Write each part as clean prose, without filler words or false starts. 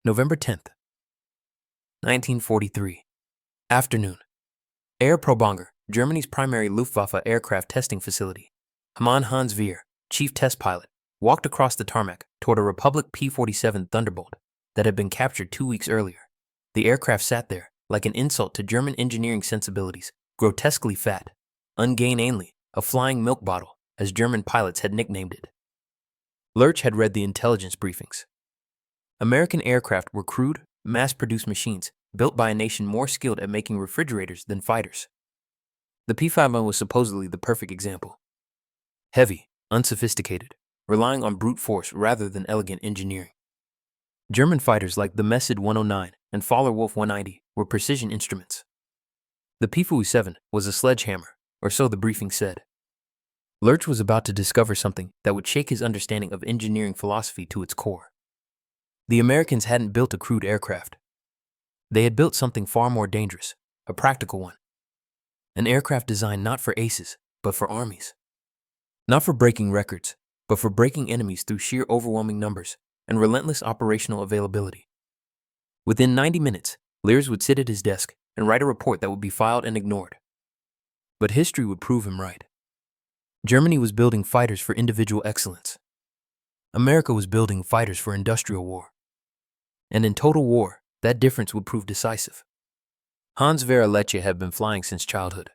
November 10th, 1943. Afternoon. Air Probanger, Germany's primary Luftwaffe aircraft testing facility. Hans-Werner, chief test pilot, walked across the tarmac toward a Republic P-47 Thunderbolt that had been captured 2 weeks earlier. The aircraft sat there, like an insult to German engineering sensibilities, grotesquely fat, ungainly, a flying milk bottle, as German pilots had nicknamed it. Lerche had read the intelligence briefings. American aircraft were crude, mass-produced machines built by a nation more skilled at making refrigerators than fighters. The P-51 was supposedly the perfect example. Heavy, unsophisticated, relying on brute force rather than elegant engineering. German fighters like the Messid 109 and Fowler-Wolf 190 were precision instruments. The P-47 was a sledgehammer, or so the briefing said. Lerche was about to discover something that would shake his understanding of engineering philosophy to its core. The Americans hadn't built a crude aircraft. They had built something far more dangerous, a practical one. An aircraft designed not for aces, but for armies. Not for breaking records, but for breaking enemies through sheer overwhelming numbers and relentless operational availability. Within 90 minutes, Lerche would sit at his desk and write a report that would be filed and ignored. But history would prove him right. Germany was building fighters for individual excellence. America was building fighters for industrial war. And in total war, that difference would prove decisive. Hans-Werner Lerche had been flying since childhood.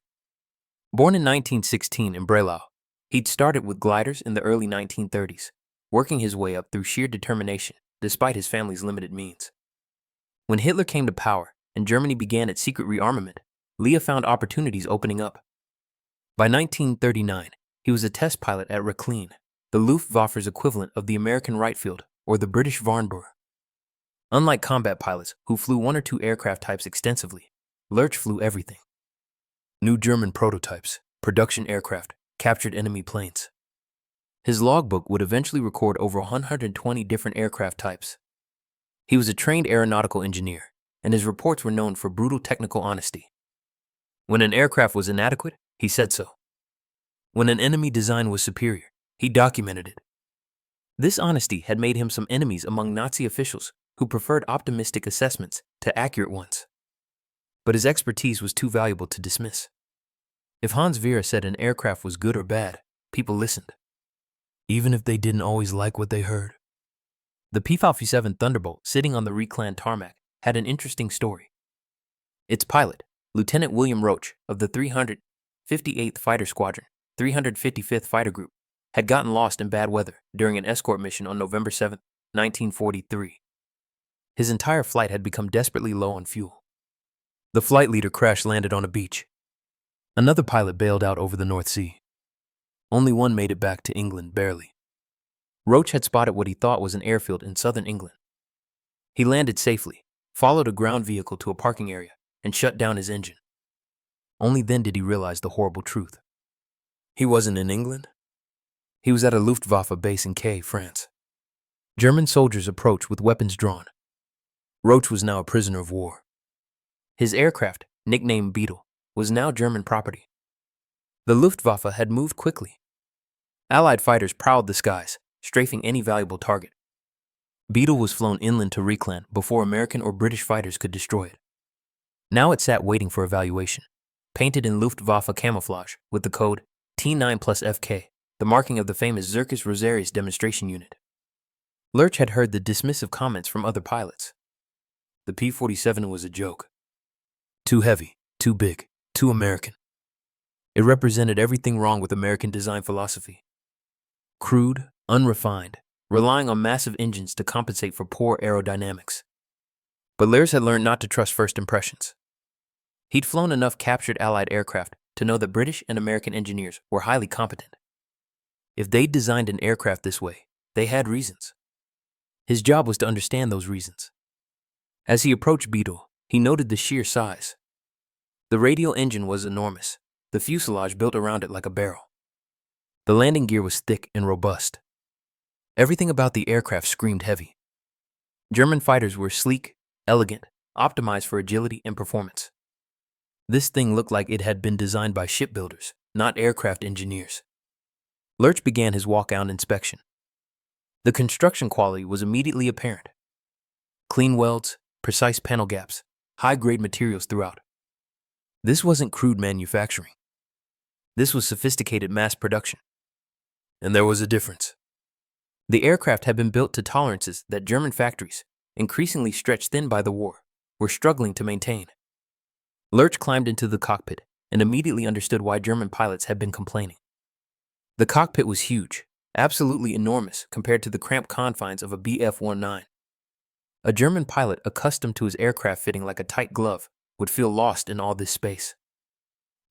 Born in 1916 in Breslau, he'd started with gliders in the early 1930s, working his way up through sheer determination despite his family's limited means. When Hitler came to power and Germany began its secret rearmament, Lerche found opportunities opening up. By 1939, he was a test pilot at Reckline, the Luftwaffe's equivalent of the American Wright Field or the British Warnborough. Unlike combat pilots who flew one or two aircraft types extensively, Lerche flew everything. New German prototypes, production aircraft, captured enemy planes. His logbook would eventually record over 120 different aircraft types. He was a trained aeronautical engineer, and his reports were known for brutal technical honesty. When an aircraft was inadequate, he said so. When an enemy design was superior, he documented it. This honesty had made him some enemies among Nazi officials who preferred optimistic assessments to accurate ones. But his expertise was too valuable to dismiss. If Hans-Werner said an aircraft was good or bad, people listened, even if they didn't always like what they heard. The P-47 Thunderbolt, sitting on the Reckline tarmac, had an interesting story. Its pilot, Lieutenant William Roach of the 358th Fighter Squadron, 355th Fighter Group, had gotten lost in bad weather during an escort mission on November 7, 1943. His entire flight had become desperately low on fuel. The flight leader crash-landed on a beach. Another pilot bailed out over the North Sea. Only one made it back to England, barely. Roach had spotted what he thought was an airfield in southern England. He landed safely, followed a ground vehicle to a parking area, and shut down his engine. Only then did he realize the horrible truth. He wasn't in England. He was at a Luftwaffe base in Caen, France. German soldiers approached with weapons drawn. Roach was now a prisoner of war. His aircraft, nicknamed Beetle, was now German property. The Luftwaffe had moved quickly. Allied fighters prowled the skies, strafing any valuable target. Beetle was flown inland to Reckline before American or British fighters could destroy it. Now it sat waiting for evaluation, painted in Luftwaffe camouflage with the code T9 plus FK, the marking of the famous Circus Rosaris demonstration unit. Lerche had heard the dismissive comments from other pilots. The P-47 was a joke. Too heavy, too big, too American. It represented everything wrong with American design philosophy. Crude, unrefined, relying on massive engines to compensate for poor aerodynamics. But Lerche had learned not to trust first impressions. He'd flown enough captured Allied aircraft to know that British and American engineers were highly competent. If they'd designed an aircraft this way, they had reasons. His job was to understand those reasons. As he approached Beetle, he noted the sheer size. The radial engine was enormous, the fuselage built around it like a barrel. The landing gear was thick and robust. Everything about the aircraft screamed heavy. German fighters were sleek, elegant, optimized for agility and performance. This thing looked like it had been designed by shipbuilders, not aircraft engineers. Lerche began his walk-out inspection. The construction quality was immediately apparent. Clean welds, precise panel gaps, high-grade materials throughout. This wasn't crude manufacturing. This was sophisticated mass production. And there was a difference. The aircraft had been built to tolerances that German factories, increasingly stretched thin by the war, were struggling to maintain. Lerche climbed into the cockpit and immediately understood why German pilots had been complaining. The cockpit was huge, absolutely enormous compared to the cramped confines of a Bf-19. A German pilot accustomed to his aircraft fitting like a tight glove would feel lost in all this space.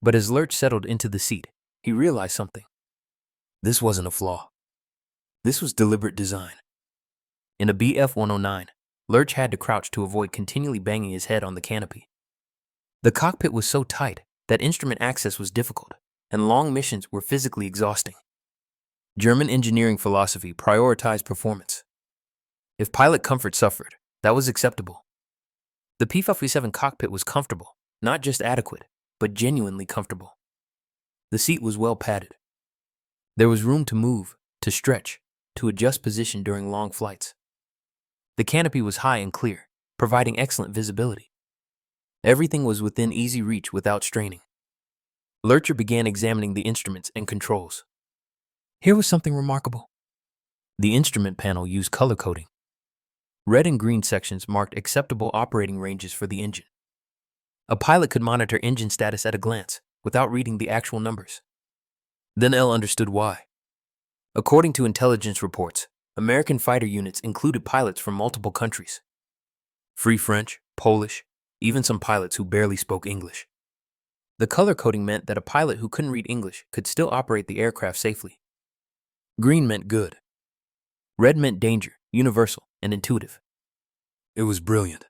But as Lerche settled into the seat, he realized something. This wasn't a flaw. This was deliberate design. In a Bf-109, Lerche had to crouch to avoid continually banging his head on the canopy. The cockpit was so tight that instrument access was difficult, and long missions were physically exhausting. German engineering philosophy prioritized performance. If pilot comfort suffered, that was acceptable. The P-47 cockpit was comfortable, not just adequate, but genuinely comfortable. The seat was well padded. There was room to move, to stretch, to adjust position during long flights. The canopy was high and clear, providing excellent visibility. Everything was within easy reach without straining. Lerche began examining the instruments and controls. Here was something remarkable. The instrument panel used color coding. Red and green sections marked acceptable operating ranges for the engine. A pilot could monitor engine status at a glance without reading the actual numbers. Then L understood why. According to intelligence reports, American fighter units included pilots from multiple countries. Free French, Polish, even some pilots who barely spoke English. The color coding meant that a pilot who couldn't read English could still operate the aircraft safely. Green meant good. Red meant danger, universal, and intuitive. It was brilliant.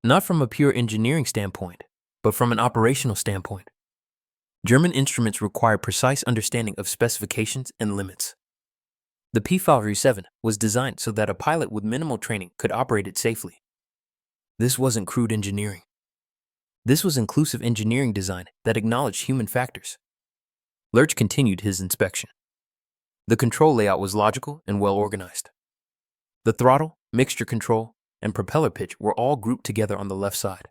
Not from a pure engineering standpoint, but from an operational standpoint. German instruments required precise understanding of specifications and limits. The P-47 was designed so that a pilot with minimal training could operate it safely. This wasn't crude engineering. This was inclusive engineering design that acknowledged human factors. Lerche continued his inspection. The control layout was logical and well organized. The throttle, mixture control, and propeller pitch were all grouped together on the left side.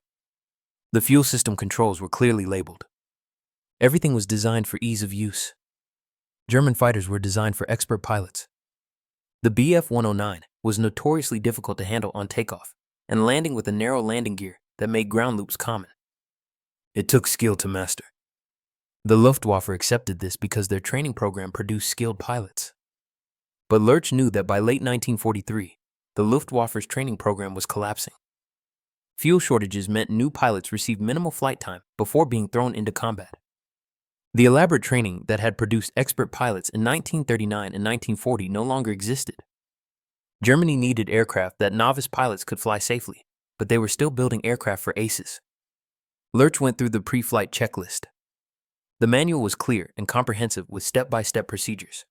The fuel system controls were clearly labeled. Everything was designed for ease of use. German fighters were designed for expert pilots. The Bf-109 was notoriously difficult to handle on takeoff and landing with a narrow landing gear that made ground loops common. It took skill to master. The Luftwaffe accepted this because their training program produced skilled pilots. But Lerche knew that by late 1943, the Luftwaffe's training program was collapsing. Fuel shortages meant new pilots received minimal flight time before being thrown into combat. The elaborate training that had produced expert pilots in 1939 and 1940 no longer existed. Germany needed aircraft that novice pilots could fly safely, but they were still building aircraft for aces. Lerche went through the pre-flight checklist. The manual was clear and comprehensive with step-by-step procedures.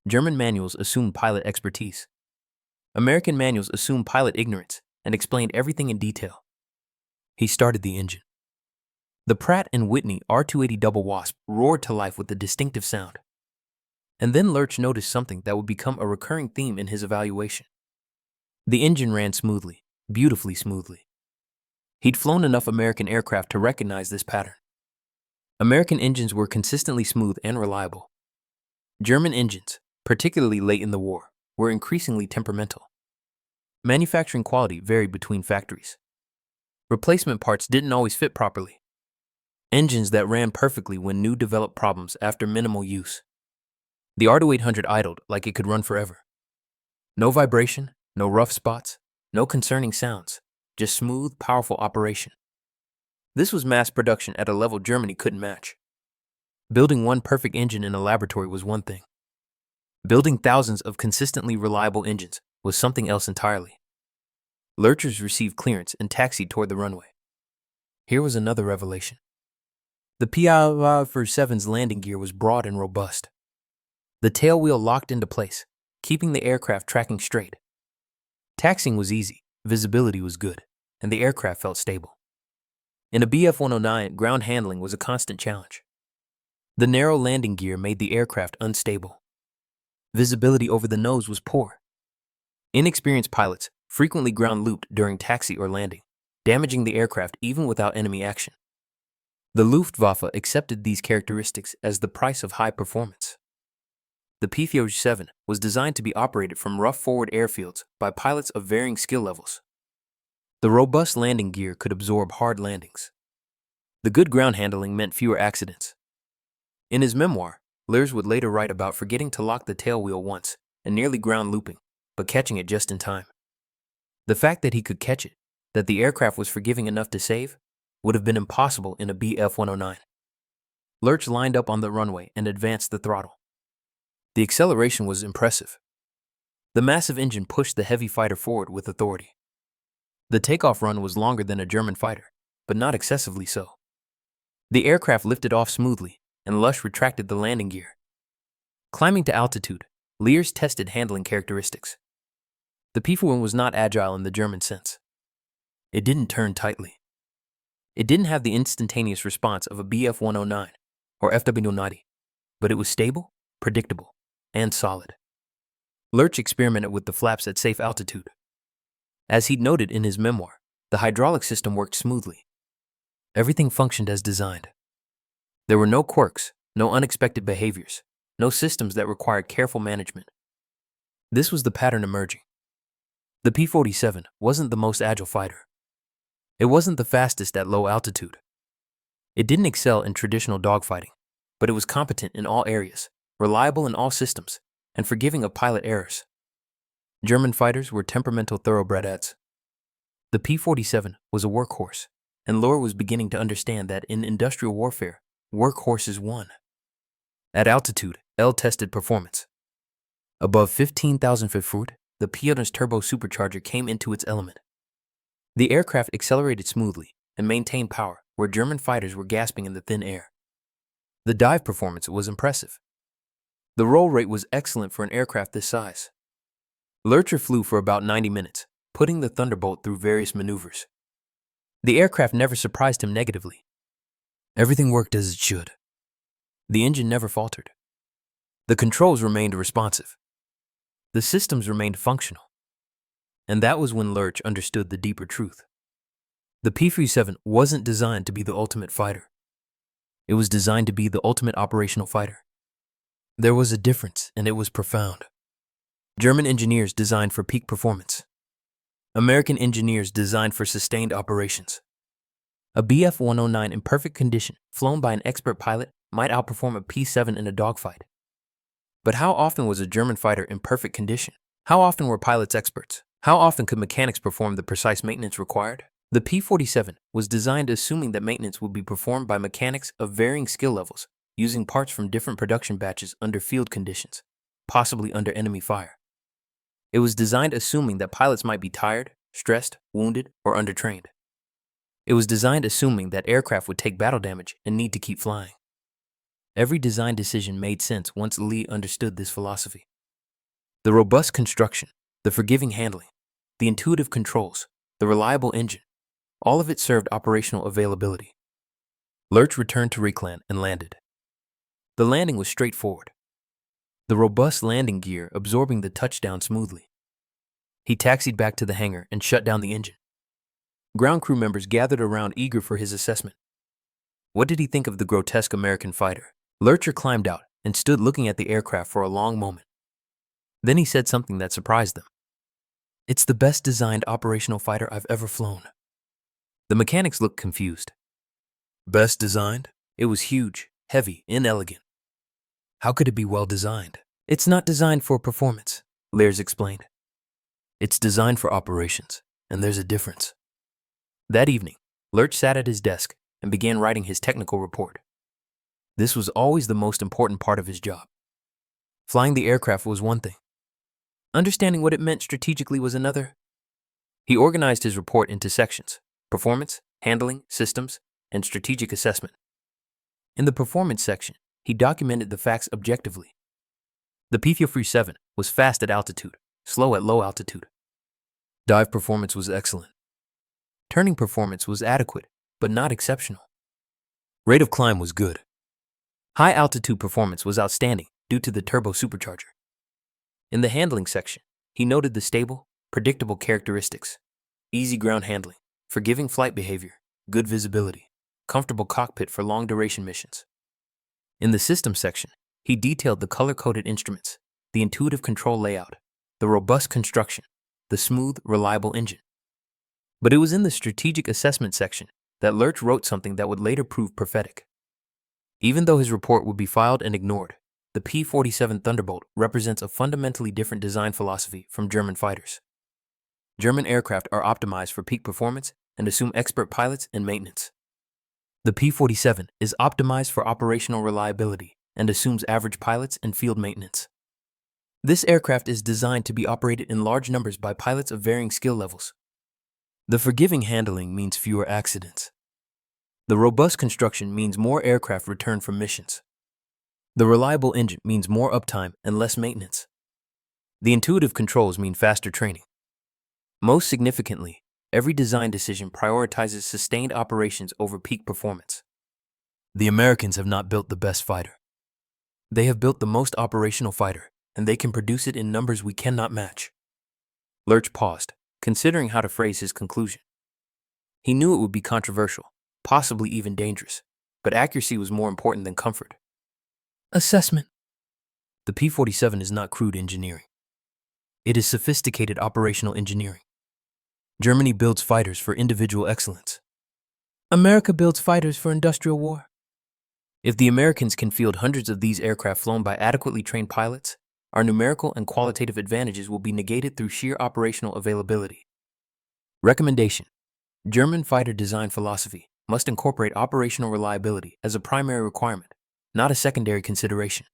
German manuals assumed pilot expertise. American manuals assumed pilot ignorance and explained everything in detail. He started the engine. The Pratt & Whitney R280 Double Wasp roared to life with a distinctive sound. And then Lerche noticed something that would become a recurring theme in his evaluation. The engine ran smoothly, beautifully smoothly. He'd flown enough American aircraft to recognize this pattern. American engines were consistently smooth and reliable. German engines, particularly late in the war, were increasingly temperamental. Manufacturing quality varied between factories. Replacement parts didn't always fit properly. Engines that ran perfectly when new developed problems after minimal use. The R2800 idled like it could run forever. No vibration, no rough spots, no concerning sounds, just smooth, powerful operation. This was mass production at a level Germany couldn't match. Building one perfect engine in a laboratory was one thing. Building thousands of consistently reliable engines was something else entirely. Lerche received clearance and taxied toward the runway. Here was another revelation. The P-47's landing gear was broad and robust. The tail wheel locked into place, keeping the aircraft tracking straight. Taxiing was easy, visibility was good, and the aircraft felt stable. In a Bf-109, ground handling was a constant challenge. The narrow landing gear made the aircraft unstable. Visibility over the nose was poor. Inexperienced pilots frequently ground-looped during taxi or landing, damaging the aircraft even without enemy action. The Luftwaffe accepted these characteristics as the price of high performance. The P-47 was designed to be operated from rough forward airfields by pilots of varying skill levels. The robust landing gear could absorb hard landings. The good ground handling meant fewer accidents. In his memoir, Lerche would later write about forgetting to lock the tail wheel once and nearly ground looping, but catching it just in time. The fact that he could catch it, that the aircraft was forgiving enough to save, would have been impossible in a Bf-109. Lerche lined up on the runway and advanced the throttle. The acceleration was impressive. The massive engine pushed the heavy fighter forward with authority. The takeoff run was longer than a German fighter, but not excessively so. The aircraft lifted off smoothly, and Lerche retracted the landing gear. Climbing to altitude, Lerche tested handling characteristics. The P-47 was not agile in the German sense. It didn't turn tightly. It didn't have the instantaneous response of a Bf-109 or FW-90, but it was stable, predictable, and solid. Lerche experimented with the flaps at safe altitude. As he'd noted in his memoir, the hydraulic system worked smoothly. Everything functioned as designed. There were no quirks, no unexpected behaviors, no systems that required careful management. This was the pattern emerging. The P-47 wasn't the most agile fighter. It wasn't the fastest at low altitude. It didn't excel in traditional dogfighting, but it was competent in all areas, reliable in all systems, and forgiving of pilot errors. German fighters were temperamental thoroughbreds. The P-47 was a workhorse, and Lerche was beginning to understand that in industrial warfare, workhorses won. At altitude, L tested performance. Above 15,000 feet, the P-47's turbo supercharger came into its element. The aircraft accelerated smoothly and maintained power where German fighters were gasping in the thin air. The dive performance was impressive. The roll rate was excellent for an aircraft this size. Lerche flew for about 90 minutes, putting the Thunderbolt through various maneuvers. The aircraft never surprised him negatively. Everything worked as it should. The engine never faltered. The controls remained responsive. The systems remained functional. And that was when Lerche understood the deeper truth. The P-47 wasn't designed to be the ultimate fighter. It was designed to be the ultimate operational fighter. There was a difference, and it was profound. German engineers designed for peak performance. American engineers designed for sustained operations. A Bf-109 in perfect condition, flown by an expert pilot, might outperform a P-7 in a dogfight. But how often was a German fighter in perfect condition? How often were pilots experts? How often could mechanics perform the precise maintenance required? The P-47 was designed assuming that maintenance would be performed by mechanics of varying skill levels, using parts from different production batches under field conditions, possibly under enemy fire. It was designed assuming that pilots might be tired, stressed, wounded, or undertrained. It was designed assuming that aircraft would take battle damage and need to keep flying. Every design decision made sense once Lee understood this philosophy. The robust construction, the forgiving handling, the intuitive controls, the reliable engine, all of it served operational availability. Lerche returned to Reclan and landed. The landing was straightforward. The robust landing gear absorbing the touchdown smoothly. He taxied back to the hangar and shut down the engine. Ground crew members gathered around eager for his assessment. What did he think of the grotesque American fighter? Lerche climbed out and stood looking at the aircraft for a long moment. Then he said something that surprised them. "It's the best designed operational fighter I've ever flown." The mechanics looked confused. Best designed? It was huge, heavy, inelegant. How could it be well designed? It's not designed for performance, Lerche explained. It's designed for operations, and there's a difference. That evening, Lerche sat at his desk and began writing his technical report. This was always the most important part of his job. Flying the aircraft was one thing. Understanding what it meant strategically was another. He organized his report into sections: performance, handling, systems, and strategic assessment. In the performance section, he documented the facts objectively. The P-47 was fast at altitude, slow at low altitude. Dive performance was excellent. Turning performance was adequate, but not exceptional. Rate of climb was good. High altitude performance was outstanding due to the turbo supercharger. In the handling section, he noted the stable, predictable characteristics, easy ground handling, forgiving flight behavior, good visibility, comfortable cockpit for long-duration missions. In the system section, he detailed the color-coded instruments, the intuitive control layout, the robust construction, the smooth, reliable engine. But it was in the strategic assessment section that Lerche wrote something that would later prove prophetic. Even though his report would be filed and ignored, the P-47 Thunderbolt represents a fundamentally different design philosophy from German fighters. German aircraft are optimized for peak performance and assume expert pilots and maintenance. The P-47 is optimized for operational reliability and assumes average pilots and field maintenance. This aircraft is designed to be operated in large numbers by pilots of varying skill levels. The forgiving handling means fewer accidents. The robust construction means more aircraft return from missions. The reliable engine means more uptime and less maintenance. The intuitive controls mean faster training. Most significantly, every design decision prioritizes sustained operations over peak performance. The Americans have not built the best fighter. They have built the most operational fighter, and they can produce it in numbers we cannot match. Lerche paused, considering how to phrase his conclusion. He knew it would be controversial, possibly even dangerous, but accuracy was more important than comfort. Assessment. The P-47 is not crude engineering. It is sophisticated operational engineering. Germany builds fighters for individual excellence. America builds fighters for industrial war. If the Americans can field hundreds of these aircraft flown by adequately trained pilots, our numerical and qualitative advantages will be negated through sheer operational availability. Recommendation. German fighter design philosophy must incorporate operational reliability as a primary requirement, not a secondary consideration.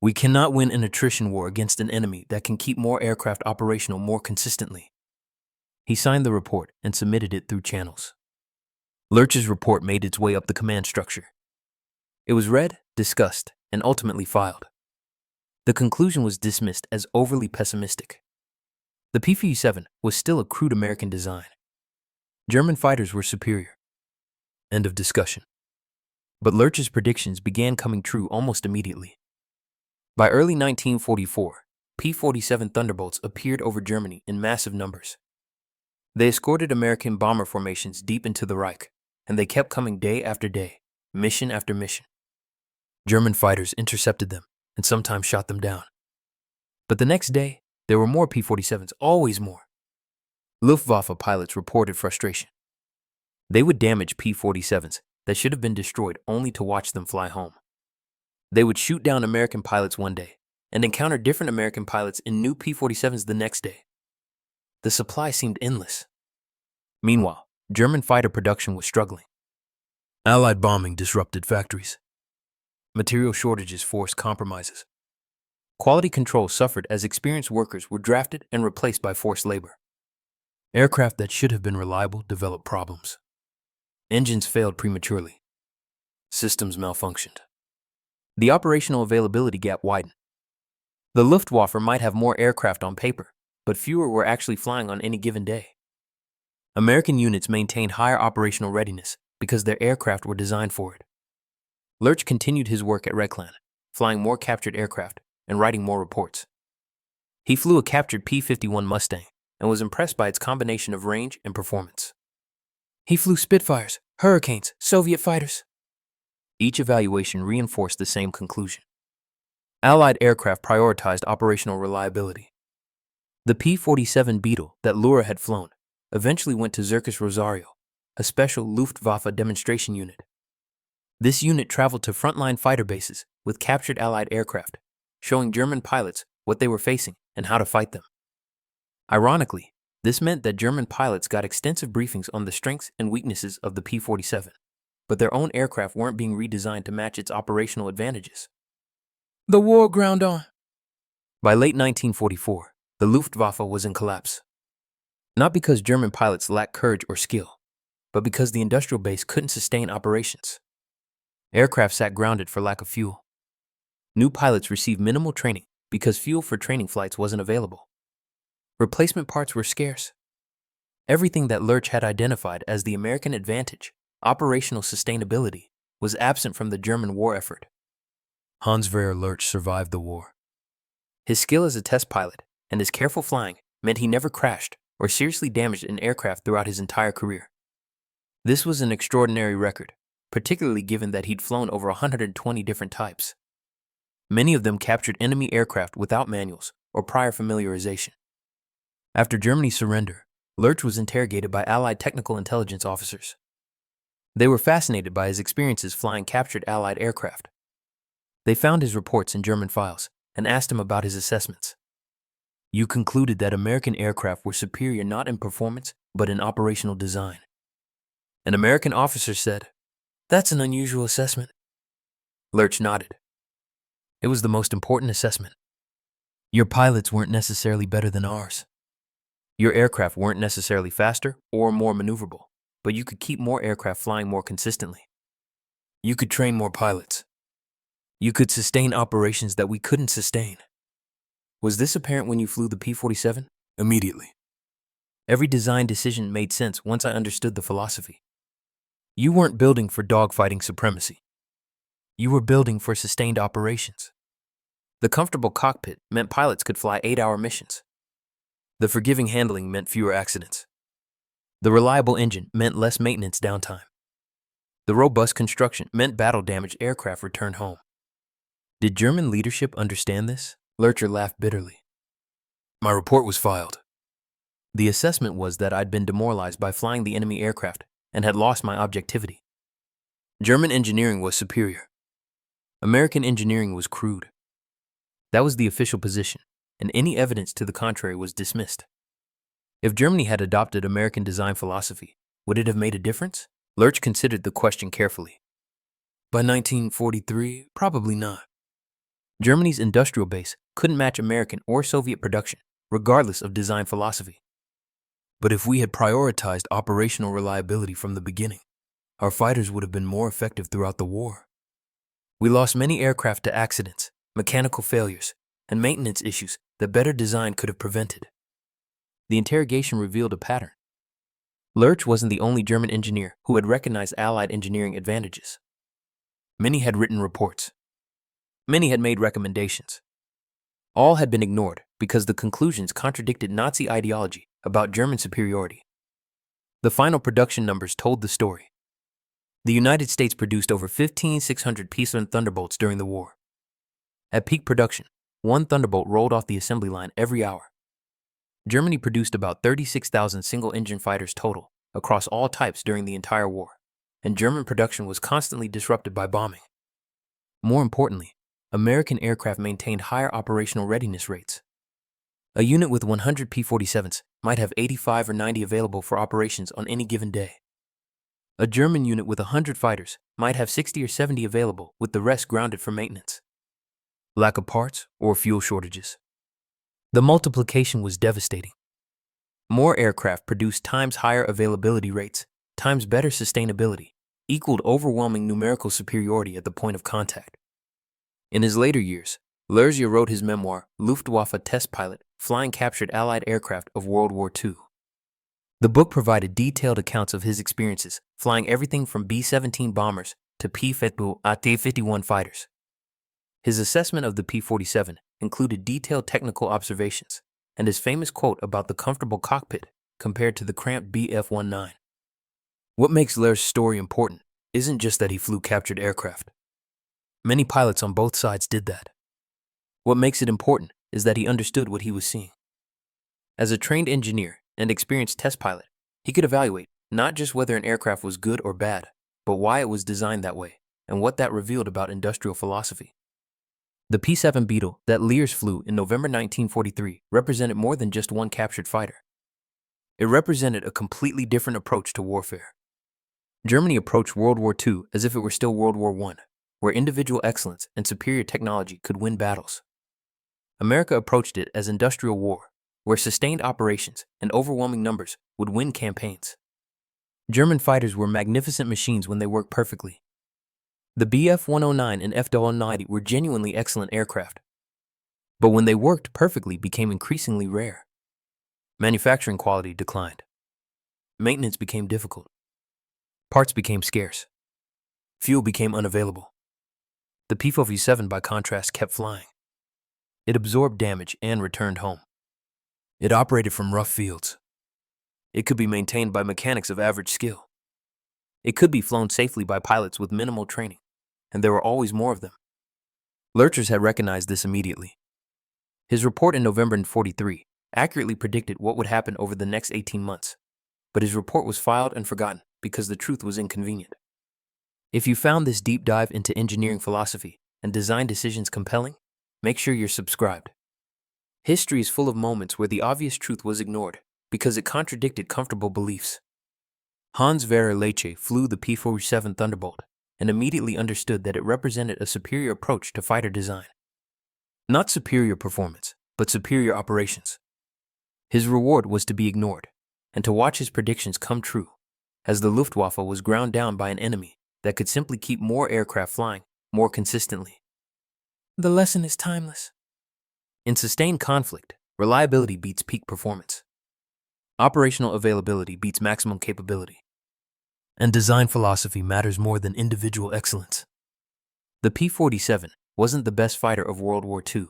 We cannot win an attrition war against an enemy that can keep more aircraft operational more consistently. He signed the report and submitted it through channels. Lerche's report made its way up the command structure. It was read, discussed, and ultimately filed. The conclusion was dismissed as overly pessimistic. The P-47 was still a crude American design. German fighters were superior. End of discussion. But Lerche's predictions began coming true almost immediately. By early 1944, P-47 Thunderbolts appeared over Germany in massive numbers. They escorted American bomber formations deep into the Reich, and they kept coming day after day, mission after mission. German fighters intercepted them and sometimes shot them down. But the next day, there were more P-47s, always more. Luftwaffe pilots reported frustration. They would damage P-47s that should have been destroyed only to watch them fly home. They would shoot down American pilots one day and encounter different American pilots in new P-47s the next day. The supply seemed endless. Meanwhile, German fighter production was struggling. Allied bombing disrupted factories. Material shortages forced compromises. Quality control suffered as experienced workers were drafted and replaced by forced labor. Aircraft that should have been reliable developed problems. Engines failed prematurely. Systems malfunctioned. The operational availability gap widened. The Luftwaffe might have more aircraft on paper, but fewer were actually flying on any given day. American units maintained higher operational readiness because their aircraft were designed for it. Lerche continued his work at Reclan, flying more captured aircraft and writing more reports. He flew a captured P-51 Mustang and was impressed by its combination of range and performance. He flew Spitfires, Hurricanes, Soviet fighters. Each evaluation reinforced the same conclusion. Allied aircraft prioritized operational reliability. The P-47 Beetle that Luhrer had flown eventually went to Circus Rosario, a special Luftwaffe demonstration unit. This unit traveled to frontline fighter bases with captured Allied aircraft, showing German pilots what they were facing and how to fight them. Ironically, this meant that German pilots got extensive briefings on the strengths and weaknesses of the P-47, but their own aircraft weren't being redesigned to match its operational advantages. The war ground on. By late 1944, the Luftwaffe was in collapse. Not because German pilots lacked courage or skill, but because the industrial base couldn't sustain operations. Aircraft sat grounded for lack of fuel. New pilots received minimal training because fuel for training flights wasn't available. Replacement parts were scarce. Everything that Lerche had identified as the American advantage, operational sustainability, was absent from the German war effort. Hans-Werner Lerche survived the war. His skill as a test pilot and his careful flying meant he never crashed or seriously damaged an aircraft throughout his entire career. This was an extraordinary record, particularly given that he'd flown over 120 different types. Many of them captured enemy aircraft without manuals or prior familiarization. After Germany's surrender, Lerche was interrogated by Allied technical intelligence officers. They were fascinated by his experiences flying captured Allied aircraft. They found his reports in German files and asked him about his assessments. "You concluded that American aircraft were superior not in performance, but in operational design." An American officer said, "That's an unusual assessment." Lerche nodded. "It was the most important assessment. Your pilots weren't necessarily better than ours. Your aircraft weren't necessarily faster or more maneuverable, but you could keep more aircraft flying more consistently. You could train more pilots. You could sustain operations that we couldn't sustain." Was this apparent when you flew the P-47? Immediately. Every design decision made sense once I understood the philosophy. You weren't building for dogfighting supremacy. You were building for sustained operations. The comfortable cockpit meant pilots could fly 8-hour missions. The forgiving handling meant fewer accidents. The reliable engine meant less maintenance downtime. The robust construction meant battle-damaged aircraft returned home. Did German leadership understand this? Lerche laughed bitterly. My report was filed. The assessment was that I'd been demoralized by flying the enemy aircraft and had lost my objectivity. German engineering was superior. American engineering was crude. That was the official position, and any evidence to the contrary was dismissed. If Germany had adopted American design philosophy, would it have made a difference? Lerche considered the question carefully. By 1943, probably not. Germany's industrial base couldn't match American or Soviet production, regardless of design philosophy. But if we had prioritized operational reliability from the beginning, our fighters would have been more effective throughout the war. We lost many aircraft to accidents, mechanical failures, and maintenance issues that better design could have prevented. The interrogation revealed a pattern. Lerche wasn't the only German engineer who had recognized Allied engineering advantages. Many had written reports. Many had made recommendations. All had been ignored because the conclusions contradicted Nazi ideology about German superiority. The final production numbers told the story. The United States produced over 15,600 P-47 Thunderbolts during the war. At peak production, one Thunderbolt rolled off the assembly line every hour. Germany produced about 36,000 single-engine fighters total across all types during the entire war, and German production was constantly disrupted by bombing. More importantly, American aircraft maintained higher operational readiness rates. A unit with 100 P-47s might have 85 or 90 available for operations on any given day. A German unit with 100 fighters might have 60 or 70 available, with the rest grounded for maintenance. Lack of parts or fuel shortages. The multiplication was devastating. More aircraft produced times higher availability rates, times better sustainability, equaled overwhelming numerical superiority at the point of contact. In his later years, Lerche wrote his memoir, Luftwaffe Test Pilot, Flying Captured Allied Aircraft of World War II. The book provided detailed accounts of his experiences, flying everything from B-17 bombers to P-51 fighters. His assessment of the P-47 included detailed technical observations and his famous quote about the comfortable cockpit compared to the cramped Bf-19. What makes Lerche's story important isn't just that he flew captured aircraft. Many pilots on both sides did that. What makes it important is that he understood what he was seeing. As a trained engineer and experienced test pilot, he could evaluate not just whether an aircraft was good or bad, but why it was designed that way and what that revealed about industrial philosophy. The P-7 Beetle that Lerche flew in November 1943 represented more than just one captured fighter. It represented a completely different approach to warfare. Germany approached World War II as if it were still World War I, where individual excellence and superior technology could win battles. America approached it as industrial war, where sustained operations and overwhelming numbers would win campaigns. German fighters were magnificent machines when they worked perfectly. The Bf-109 and F-90 were genuinely excellent aircraft, but when they worked perfectly became increasingly rare. Manufacturing quality declined. Maintenance became difficult. Parts became scarce. Fuel became unavailable. The P-47, by contrast, kept flying. It absorbed damage and returned home. It operated from rough fields. It could be maintained by mechanics of average skill. It could be flown safely by pilots with minimal training, and there were always more of them. Lerche had recognized this immediately. His report in November 1943 accurately predicted what would happen over the next 18 months, but his report was filed and forgotten because the truth was inconvenient. If you found this deep dive into engineering philosophy and design decisions compelling, make sure you're subscribed. History is full of moments where the obvious truth was ignored because it contradicted comfortable beliefs. Hans-Werner Lerche flew the P-47 Thunderbolt and immediately understood that it represented a superior approach to fighter design. Not superior performance, but superior operations. His reward was to be ignored and to watch his predictions come true, as the Luftwaffe was ground down by an enemy that could simply keep more aircraft flying more consistently. The lesson is timeless. In sustained conflict, reliability beats peak performance. Operational availability beats maximum capability. And design philosophy matters more than individual excellence. The P-47 wasn't the best fighter of World War II,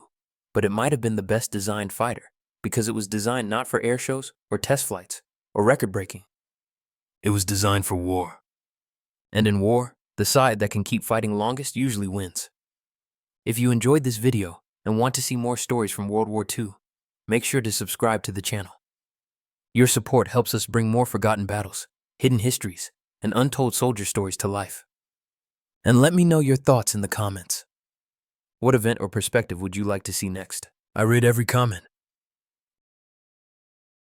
but it might have been the best designed fighter because it was designed not for air shows or test flights or record breaking. It was designed for war. And in war, the side that can keep fighting longest usually wins. If you enjoyed this video and want to see more stories from World War II, make sure to subscribe to the channel. Your support helps us bring more forgotten battles, hidden histories, and untold soldier stories to life. And let me know your thoughts in the comments. What event or perspective would you like to see next? I read every comment.